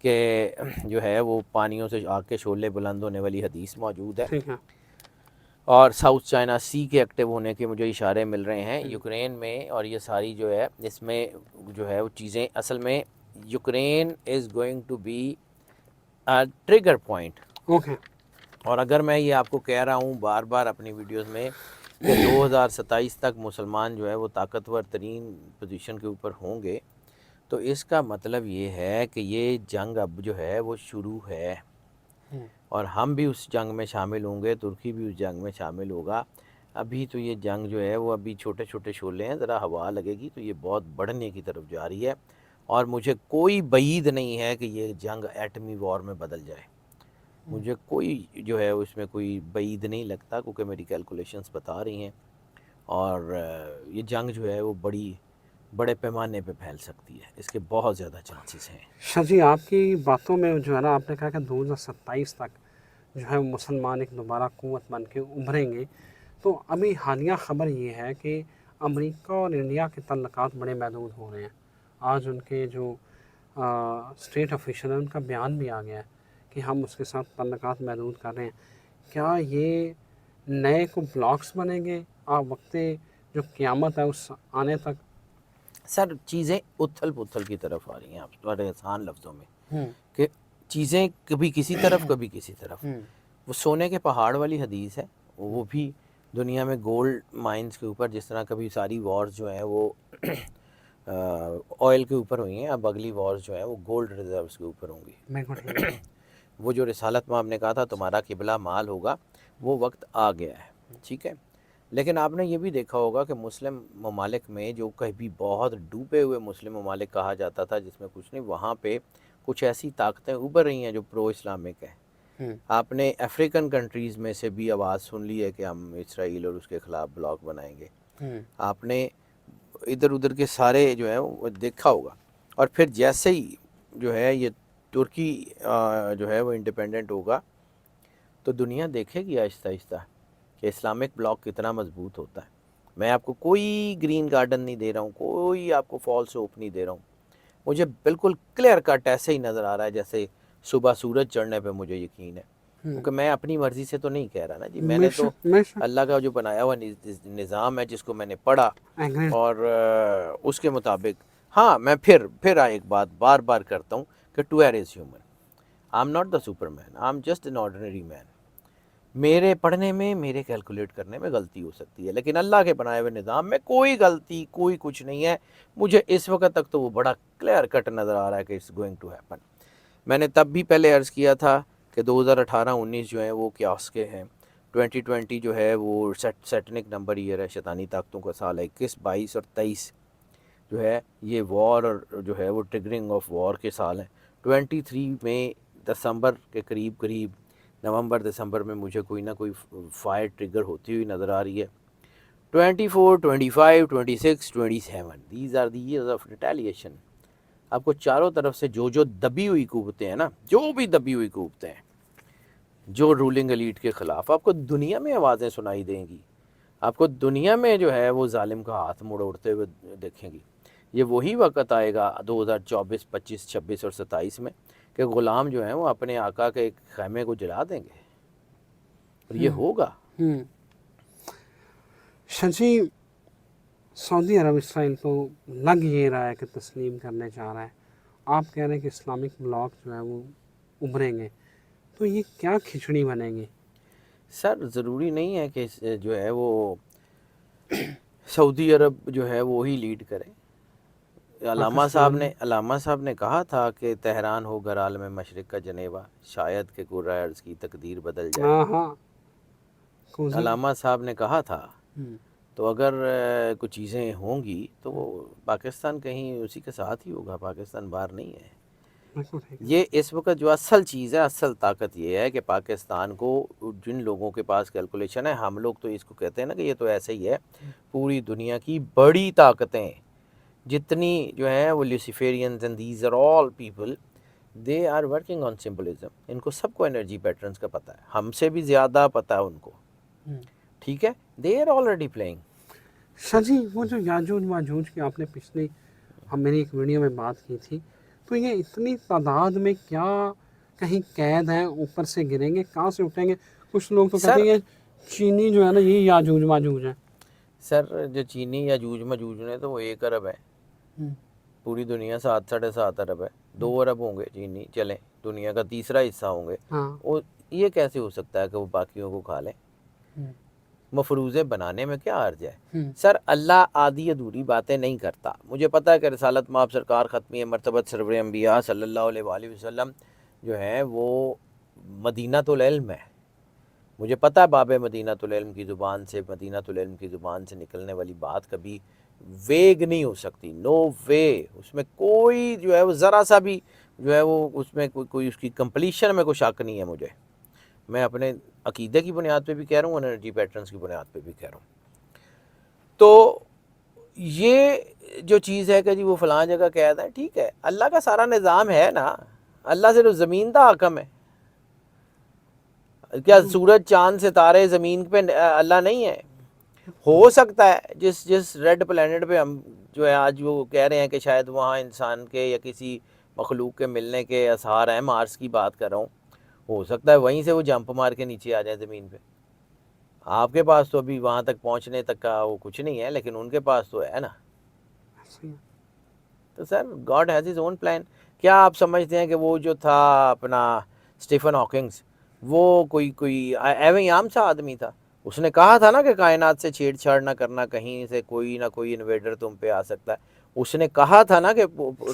کہ جو ہے وہ پانیوں سے آگ کے شعلے بلند ہونے والی حدیث موجود ہے، ٹھیک ہے، اور ساؤتھ چائنا سی کے ایکٹیو ہونے کے مجھے اشارے مل رہے ہیں یوکرین میں، اور یہ ساری جو ہے اس میں جو ہے وہ چیزیں اصل میں Ukraine is going to be trigger point. Okay, اور اگر میں یہ آپ کو کہہ رہا ہوں بار بار اپنی ویڈیوز میں کہ 2027 تک مسلمان جو ہے وہ طاقتور ترین پوزیشن کے اوپر ہوں گے، تو اس کا مطلب یہ ہے کہ یہ جنگ اب جو ہے وہ شروع ہے، اور ہم بھی اس جنگ میں شامل ہوں گے، ترکی بھی اس جنگ میں شامل ہوگا. ابھی تو یہ جنگ جو ہے وہ ابھی چھوٹے چھوٹے شعلے ہیں، ذرا ہوا لگے گی تو یہ بہت بڑھنے کی طرف جا رہی ہے، اور مجھے کوئی بعید نہیں ہے کہ یہ جنگ ایٹمی وار میں بدل جائے. مجھے کوئی جو ہے اس میں کوئی بعید نہیں لگتا، کیونکہ میری کیلکولیشنز بتا رہی ہیں، اور یہ جنگ جو ہے وہ بڑے پیمانے پہ پھیل سکتی ہے، اس کے بہت زیادہ چانسز ہیں. شاہ جی آپ کی باتوں میں جو ہے نا، آپ نے کہا کہ 2027 تک جو ہے مسلمان ایک دوبارہ قوت بن کے ابھریں گے، تو ابھی حالیہ خبر یہ ہے کہ امریکہ اور انڈیا کے تعلقات بڑے محدود ہو رہے ہیں. آج ان کے جو اسٹیٹ آفیشل ہیں ان کا بیان بھی آ گیا ہے کہ ہم اس کے ساتھ تعلقات محدود کر رہے ہیں. کیا یہ نئے کو بلاکس بنیں گے وقت جو قیامت ہے اس آنے تک؟ سر چیزیں اتھل پتھل کی طرف آ رہی ہیں، آپ بڑے آسان لفظوں میں، کہ چیزیں کبھی کسی طرف کبھی کسی طرف. وہ سونے کے پہاڑ والی حدیث ہے، وہ بھی دنیا میں گولڈ مائنز کے اوپر، جس طرح کبھی ساری وارز جو ہیں وہ آئل کے اوپر ہوئی ہیں، اب اگلی وارز جو ہیں وہ گولڈ ریزروز کے اوپر ہوں گی. وہ جو رسالت میں آپ نے کہا تھا تمہارا قبلہ مال ہوگا، وہ وقت آ گیا ہے، ٹھیک ہے. لیکن آپ نے یہ بھی دیکھا ہوگا کہ مسلم ممالک میں، جو کبھی بہت ڈوبے ہوئے مسلم ممالک کہا جاتا تھا جس میں کچھ نہیں، وہاں پہ کچھ ایسی طاقتیں ابھر رہی ہیں جو پرو اسلامک ہیں. آپ نے افریقن کنٹریز میں سے بھی آواز سن لی ہے کہ ہم اسرائیل اور اس کے خلاف بلاک بنائیں گے. آپ نے ادھر ادھر کے سارے جو ہیں وہ دیکھا ہوگا. اور پھر جیسے ہی جو ہے یہ ترکی جو ہے وہ انڈیپینڈنٹ ہوگا، تو دنیا دیکھے گی آہستہ آہستہ کہ اسلامک بلاک کتنا مضبوط ہوتا ہے. میں آپ کو کوئی گرین گارڈن نہیں دے رہا ہوں، کوئی آپ کو فالس ہوپ نہیں دے رہا ہوں. مجھے بالکل کلیئر کٹ ایسے ہی نظر آ رہا ہے جیسے صبح سورج چڑھنے پہ مجھے یقین ہے، کیونکہ میں اپنی مرضی سے تو نہیں کہہ رہا نا جی. میں نے تو اللہ کا جو بنایا ہوا نظام ہے جس کو میں نے پڑھا، اور اس کے مطابق ہاں میں پھر ایک بات بار بار کرتا ہوں کہ to err is human. I am not the superman, I am just an ordinary man. میرے پڑھنے میں، میرے کیلکولیٹ کرنے میں غلطی ہو سکتی ہے، لیکن اللہ کے بنائے ہوئے نظام میں کوئی غلطی، کوئی کچھ نہیں ہے. مجھے اس وقت تک تو وہ بڑا کلیئر کٹ نظر آ رہا ہے کہ اٹس گوئنگ ٹو ہیپن. میں نے تب بھی پہلے عرض کیا تھا کہ 2018-19 جو ہیں وہ کیاس کے ہیں، 2020 جو ہے وہ سیٹنک نمبر ایئر ہے، شیطانی طاقتوں کا سال ہے. 21، 22 اور 23 جو ہے یہ وار اور جو ہے وہ ٹریگرنگ آف وار کے سال ہیں. 23 میں دسمبر کے قریب نومبر دسمبر میں مجھے کوئی نہ کوئی فائر ٹریگر ہوتی ہوئی نظر آ رہی ہے. 24، 25، 26، 27 these are the years of retaliation. آپ کو چاروں طرف سے جو دبی ہوئی قوتیں ہیں نا، جو بھی دبی ہوئی قوتیں ہیں جو رولنگ ایلیٹ کے خلاف، آپ کو دنیا میں آوازیں سنائی دیں گی. آپ کو دنیا میں جو ہے وہ ظالم کا ہاتھ مڑ اڑتے ہوئے دیکھیں گی. یہ وہی وقت آئے گا 2024، 25، 26 اور 27 میں کہ غلام جو ہیں وہ اپنے آقا کے ایک خیمے کو جلا دیں گے، اور یہ ہوگا. شاہ جی سعودی عرب اسرائیل تو لگ یہ رہا ہے کہ تسلیم کرنے جا رہا ہے. آپ کہہ رہے ہیں کہ اسلامک بلاک جو ہے وہ ابھریں گے، تو یہ کیا کھچڑی بنے گی؟ سر ضروری نہیں ہے کہ جو ہے وہ سعودی عرب جو ہے وہی لیڈ کرے. علامہ صاحب نے کہا تھا کہ تہران ہو گھر عالم مشرق کا جنیوا، شاید کہ قرۂ ارض کی تقدیر بدل جائے. علامہ صاحب نے کہا تھا. تو اگر کچھ چیزیں ہوں گی تو وہ پاکستان کہیں اسی کے ساتھ ہی ہوگا، پاکستان باہر نہیں ہے. یہ اس وقت جو اصل چیز ہے، اصل طاقت یہ ہے کہ پاکستان کو، جن لوگوں کے پاس کیلکولیشن ہے، ہم لوگ تو اس کو کہتے ہیں نا کہ یہ تو ایسے ہی ہے، پوری دنیا کی بڑی طاقتیں جتنی جو ہیں وہ Luciferians and these are all people they are working on symbolism. ان کو سب کو انرجی پیٹرنز کا پتہ ہے، ہم سے بھی زیادہ پتہ ہے ان کو، ٹھیک ہے. They are already playing. Shah ji وہ جو یاجوج ماجوج کی آپ نے پچھلی میری ایک ویڈیو میں بات کی تھی، تو یہ اتنی تعداد میں کیا کہیں قید ہیں، اوپر سے گریں گے، کہاں سے اٹھیں گے؟ کچھ لوگ تو کہتے سر ہیں یہ چینی جو ہے نا یہ یاجوج ماجوج ہیں۔ سر جو چینی یا جوج مجوج نے تو وہ 1 ارب ہے، پوری دنیا 7 ساڑھے 7 ارب ہے، 2 ارب ہوں گے چینی، چلیں دنیا کا تیسرا حصہ ہوں گے، ہاں وہ یہ کیسے ہو سکتا ہے کہ وہ باقیوں کو کھا لیں؟ مفروضے بنانے میں کیا حرج ہے؟ سر اللہ آدھی ادھوری باتیں نہیں کرتا۔ مجھے پتہ ہے کہ رسالت مآب سرکار ختمی مرتبت سرور انبیاء صلی اللہ علیہ وآلہ وسلم جو ہیں وہ مدینۃ العلم ہے۔ مجھے پتہ ہے باب مدینۃ العلم کی زبان سے، مدینۃ العلم کی زبان سے نکلنے والی بات کبھی ویگ نہیں ہو سکتی، نو وے، اس میں کوئی جو ہے وہ ذرا سا بھی جو ہے وہ اس میں کوئی اس کی کمپلیشن میں کوئی شک نہیں ہے مجھے۔ میں اپنے عقیدے کی بنیاد پہ بھی کہہ رہا ہوں، انرجی پیٹرنز کی بنیاد پہ بھی کہہ رہا ہوں۔ تو یہ جو چیز ہے کہ جی وہ فلاں جگہ قید ہے، ٹھیک ہے، اللہ کا سارا نظام ہے نا، اللہ صرف زمین کا حاکم ہے۔ کیا سورج چاند ستارے زمین پہ اللہ نہیں ہے؟ ہو سکتا ہے جس ریڈ پلینٹ پہ ہم جو ہے آج وہ کہہ رہے ہیں کہ شاید وہاں انسان کے یا کسی مخلوق کے ملنے کے آثار ہیں، مارس کی بات کر رہا ہوں، ہو سکتا ہے وہیں سے وہ جمپ مار کے نیچے آ جائیں زمین پہ۔ آپ کے پاس تو ابھی وہاں تک پہنچنے تک کا وہ کچھ نہیں ہے، لیکن ان کے پاس تو ہے نا۔ تو sir God has his own plan. کیا آپ سمجھتے ہیں کہ وہ جو تھا اپنا اسٹیفن ہاکنگز، وہ کوئی ایویں عام سا آدمی تھا؟ اس نے کہا تھا نا کہ کائنات سے چھیڑ چھاڑ نہ کرنا، کہیں سے کوئی نہ کوئی انویڈر تم پہ آ سکتا ہے، اس نے کہا تھا نا کہ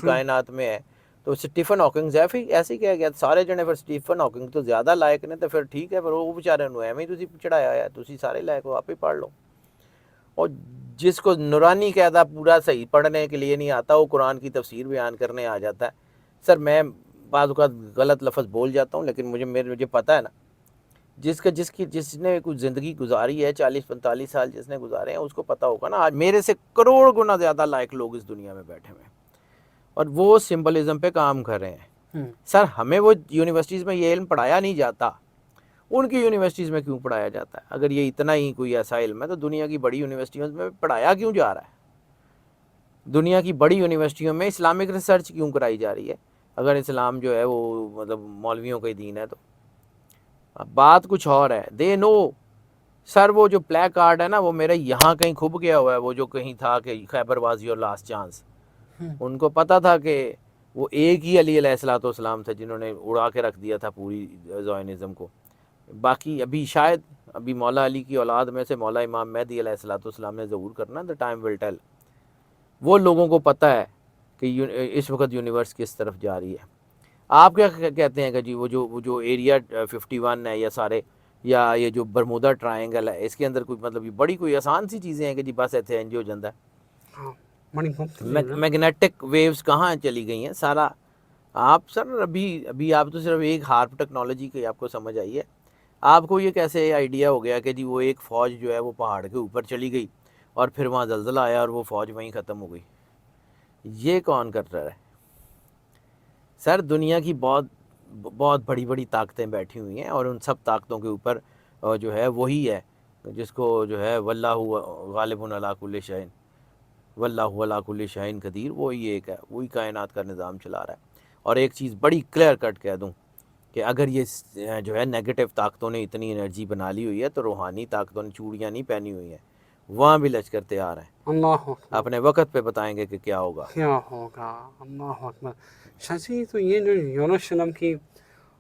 کائنات میں ہے۔ تو اسٹیفن ہاکنگز ہے، پھر ایسے ہی کہہ گیا سارے جنے، پھر اسٹیفن ہاکنگ تو زیادہ لائق نے، تو پھر ٹھیک ہے، پھر وہ بیچارے نو ایویں تسی چڑھایا ہے، تسی سارے لائق ہو، آپ ہی پڑھ لو۔ اور جس کو نورانی قاعدہ پورا صحیح پڑھنے کے لیے نہیں آتا، وہ قرآن کی تفسیر بیان کرنے آ جاتا ہے۔ سر میں بعض اوقات غلط لفظ بول جاتا ہوں، لیکن مجھے پتہ ہے نا، جس نے کوئی زندگی گزاری ہے 40-45 سال جس نے گزارے ہیں، اس کو پتہ ہوگا نا، آج میرے سے کروڑ گنا زیادہ لائق لوگ اس دنیا میں بیٹھے ہوئے ہیں، اور وہ سمبلزم پہ کام کر رہے ہیں۔ سر ہمیں وہ یونیورسٹیز میں یہ علم پڑھایا نہیں جاتا، ان کی یونیورسٹیز میں کیوں پڑھایا جاتا ہے؟ اگر یہ اتنا ہی کوئی ایسا علم ہے تو دنیا کی بڑی یونیورسٹیوں میں پڑھایا کیوں جا رہا ہے؟ دنیا کی بڑی یونیورسٹیوں میں اسلامک ریسرچ کیوں کرائی جا رہی ہے اگر اسلام جو ہے وہ مطلب مولویوں کا ہی دین ہے؟ تو بات کچھ اور ہے، دے نو۔ سر وہ جو پلے کارڈ ہے نا، وہ میرے یہاں کہیں کھب گیا ہوا ہے، وہ جو کہیں تھا کہ خیبر واز یور لاسٹ چانس، ان کو پتہ تھا کہ وہ ایک ہی علی علیہ الصلوۃ والسلام تھے جنہوں نے اڑا کے رکھ دیا تھا پوری زائنزم کو۔ باقی ابھی شاید مولا علی کی اولاد میں سے مولا امام مہدی علیہ الصلوۃ والسلام نے ظہور کرنا، دا ٹائم ول ٹیل۔ وہ لوگوں کو پتہ ہے کہ اس وقت یونیورس کس طرف جا رہی ہے۔ آپ کیا کہتے ہیں کہ جی وہ جو ایریا 51 ہے یا سارے، یا یہ جو برمودا ٹرائنگل ہے، اس کے اندر کوئی مطلب یہ بڑی کوئی آسان سی چیزیں ہیں کہ جی بس ایتھے انج ہو جاتا ہے؟ میگنیٹک ویوز کہاں چلی گئی ہیں سارا؟ آپ سر ابھی آپ تو صرف ایک ہارپ ٹیکنالوجی کی آپ کو سمجھ آئی ہے، آپ کو یہ کیسے آئیڈیا ہو گیا کہ جی وہ ایک فوج جو ہے وہ پہاڑ کے اوپر چلی گئی اور پھر وہاں زلزلہ آیا اور وہ فوج وہیں ختم ہو گئی؟ یہ کون کر رہا ہے؟ سر دنیا کی بہت بڑی بڑی طاقتیں بیٹھی ہوئی ہیں، اور ان سب طاقتوں کے اوپر جو ہے وہی ہے جس کو جو ہے واللہ غالب علی کل شیء، واللہ علی کل شیء قدیر، وہی ایک ہے، وہی کائنات کا نظام چلا رہا ہے۔ اور ایک چیز بڑی کلیئر کٹ کہہ دوں کہ اگر یہ جو ہے نیگیٹو طاقتوں نے اتنی انرجی بنا لی ہوئی ہے تو روحانی طاقتوں نے چوڑیاں نہیں پہنی ہوئی ہیں، وہاں بھی لشکر تیار ہیں، اللہ اکبر، اپنے وقت پہ بتائیں گے کہ کیا ہوگا۔ کیا ہوگا، اللہ اکبر۔ شاذی تو یہ جو یروشلم کی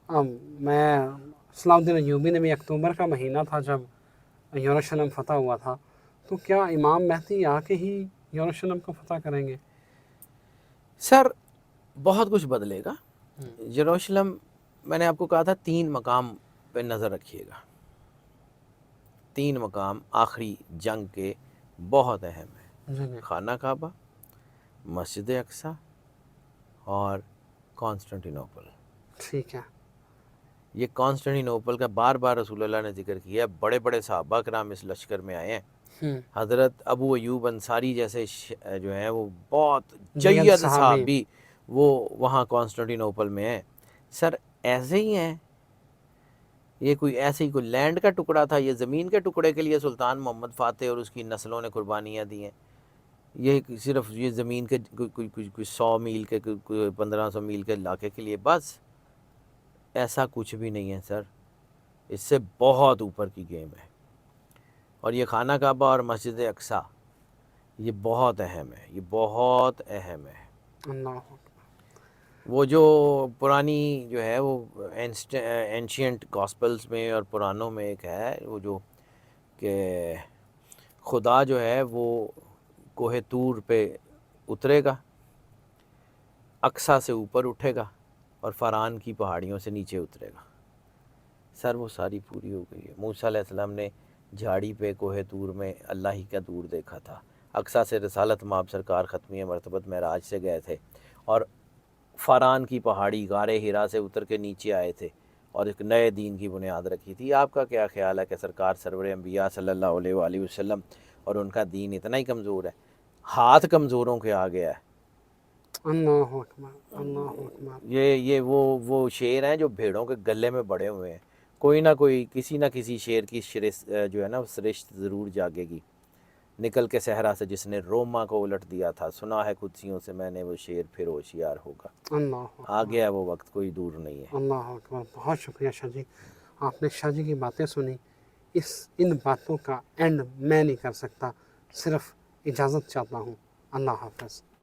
میں صلاح الدین ایوبی نے بھی اکتوبر کا مہینہ تھا جب یروشلم فتح ہوا تھا، تو کیا امام مہدی آ کے ہی یروشلم کو فتح کریں گے؟ سر بہت کچھ بدلے گا۔ یروشلم میں نے آپ کو کہا تھا 3 مقام پہ نظر رکھیے گا، 3 مقام آخری جنگ کے بہت اہم ہیں: خانہ کعبہ، مسجد اقصی اور کانسٹنٹینوپل۔ ٹھیک ہے۔ یہ کانسٹنٹینوپل کا بار بار رسول اللہ نے ذکر کیا ہے، بڑے بڑے صحابہ کرام اس لشکر میں آئے ہیں، حضرت ابو ایوب انصاری جیسے جو ہیں وہ بہت جید صحابی وہ وہاں کانسٹنٹینوپل میں ہیں۔ سر ایسے ہی ہیں، یہ کوئی ایسے ہی کوئی لینڈ کا ٹکڑا تھا، یہ زمین کے ٹکڑے کے لیے سلطان محمد فاتح اور اس کی نسلوں نے قربانیاں دی ہیں؟ یہ صرف یہ زمین کے کوئی 100 میل کے 1500 میل کے علاقے کے لیے بس، ایسا کچھ بھی نہیں ہے سر، اس سے بہت اوپر کی گیم ہے۔ اور یہ خانہ کعبہ اور مسجد اقصیٰ یہ بہت اہم ہے، یہ بہت اہم ہے۔ اللہ وہ جو پرانی جو ہے وہ اینشینٹ گاسپلز میں اور پرانوں میں ایک ہے وہ جو کہ خدا جو ہے وہ کوہ طور پہ اترے گا، اقصیٰ سے اوپر اٹھے گا اور فاران کی پہاڑیوں سے نیچے اترے گا۔ سر وہ ساری پوری ہو گئی ہے۔ موسیٰ علیہ السلام نے جھاڑی پہ کوہ طور میں اللہ ہی کا دور دیکھا تھا۔ اقصیٰ سے رسالت مآب سرکار ختمیہ مرتبت معراج سے گئے تھے اور فاران کی پہاڑی غار ہرا سے اتر کے نیچے آئے تھے اور ایک نئے دین کی بنیاد رکھی تھی۔ آپ کا کیا خیال ہے کہ سرکار سرور انبیاء صلی اللہ علیہ وآلہ وسلم اور ان کا دین اتنا ہی کمزور ہے، ہاتھ کمزوروں کے آ گیا ہے؟ اللہ اکبر، اللہ اکبر۔ یہ وہ شیر ہیں جو بھیڑوں کے گلے میں بڑے ہوئے ہیں۔ کوئی نہ کوئی کسی نہ کسی شیر کی جو ہے نا سرشت ضرور جاگے گی۔ نکل کے صحرا سے جس نے روما کو الٹ دیا تھا، سنا ہے قدسیوں سے میں نے وہ شیر پھر ہوشیار ہوگا۔ اللہ آ گیا وہ وقت، کوئی دور نہیں ہے۔ اللہ اکبر، بہت شکریہ شاہ جی، آپ نے شاہ جی کی باتیں سنی۔ ان باتوں کا اینڈ میں نہیں کر سکتا، صرف اجازت چاہتا ہوں۔ اللہ حافظ۔